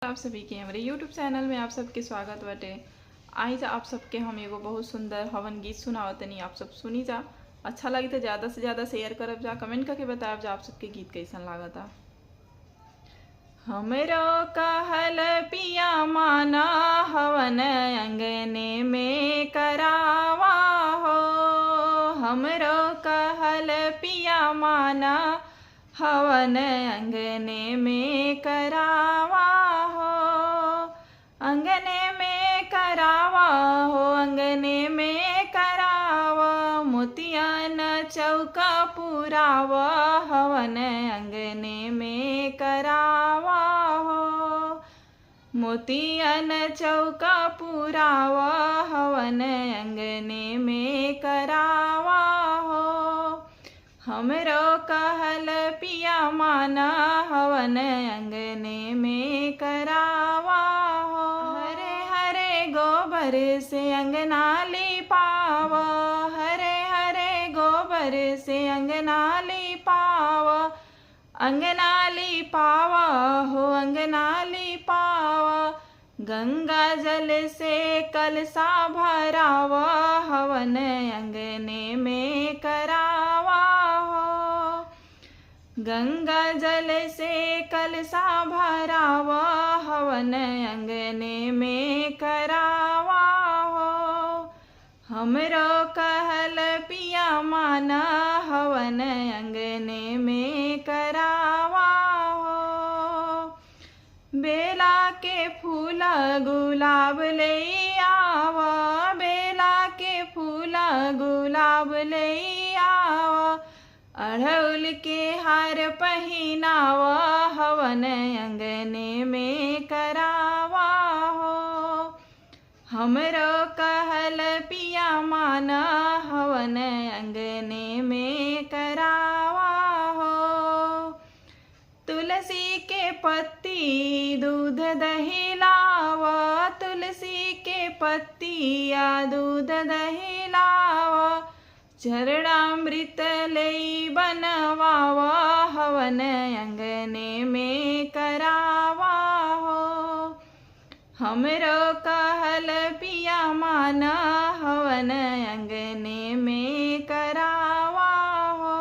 आप सभी के हमारे YouTube चैनल में आप सबके स्वागत बाटे। आई जा आप सबके हम एगो बहुत सुंदर हवन गीत सुनावतनी, आप सब सुनी जा। अच्छा लगी तो ज़्यादा से ज़्यादा शेयर करब जा, कमेंट करके बताब जा आप सबके गीत कैसन लागता। हमरो कहल पिया माना हवन अंगने में करावा हो, हमरो कहल पिया माना हवन अंगने में करावा हो, अंगने में करावा हो, अंगने में करावा, मोतियन चौका पुरावा हवन अंगने में करावा हो, मोतियन चौका पुरावा हवन अंगने में करावा हो, हमरो कहल पिया माना हवन अंगने में करावा हो, हरे हरे गोबर से अंगना लिपावा, हरे हरे गोबर से अंगना लिपावा, अंगना लिपावा हो, अंगना लिपावा, गंगा जल से कलशा भरावा हवन अंगने में करावा हो, गंगा जल से कलशा भरावा हवन अंगने में करावा हो, हमरो कहल पिया माना हवन अंगने में करावा हो, बेला के फूल गुलाब ले आवा, बेला के फूल गुलाब ले आवा, अड़हुल के हार पहिनावा हवन अंगने में करावा हो, हमरो कहल पिया माना हवन अंगने में करावा हो, तुलसी के पत्ती दूध दही लावा, तुलसी के पत्ती या दूध दही लावा, चरणामृत लई बनवावा हवन अंगने में करावा हो, हमरो कहल पिया माना हवन अंगने में करावा हो,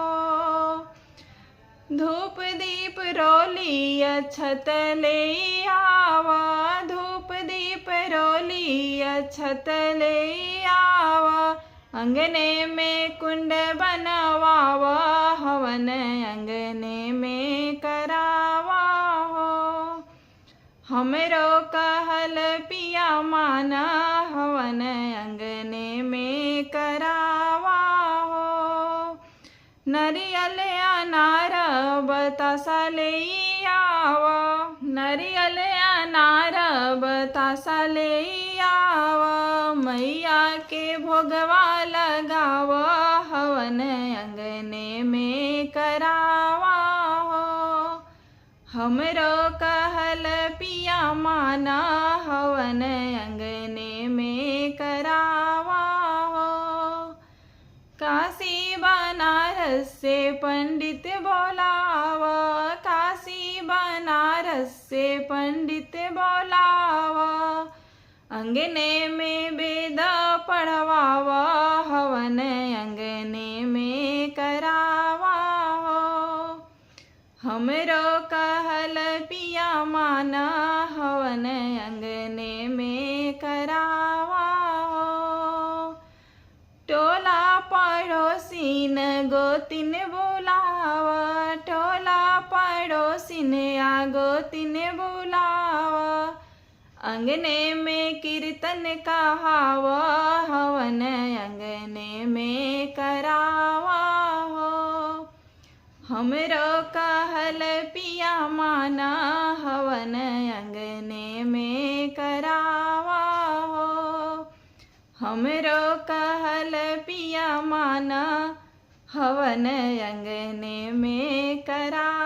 धूप दीप रोली अक्षत ले आवा, धूप दीप रोली अक्षत ले आवा, अंगने में कुंड बनवावा हवन अंगने में करावा हो, हमरो कहल पिया माना हवन अंगने में करावा हो, नरियल अनार बतासा ले आवा, नरियल अनार बतासा ले आवा, मैया के भोगवा लगावा हवन अंगने में करावा हो, हमरो कहल पिया माना हवन अंगने में करावा हो, काशी बनारस से पंडित बोलावा, काशी बनारस से पंडित बोलावा, अंगने में वेद पढ़वावा हवन अंगने में करावा हो, हमरो कहल पिया माना हवन अंगने में करावा हो, टोला पड़ोसिन गोतिन बुलावा, टोला पड़ोसिन आ गोतिन बुलावा, अंगने में कीर्तन कहावा हवन अंगने में करावा हो, हमरो कहल पिया माना हवन अंगने में करावा हो, हमरो कहल पिया माना हवन अंगने में करावा।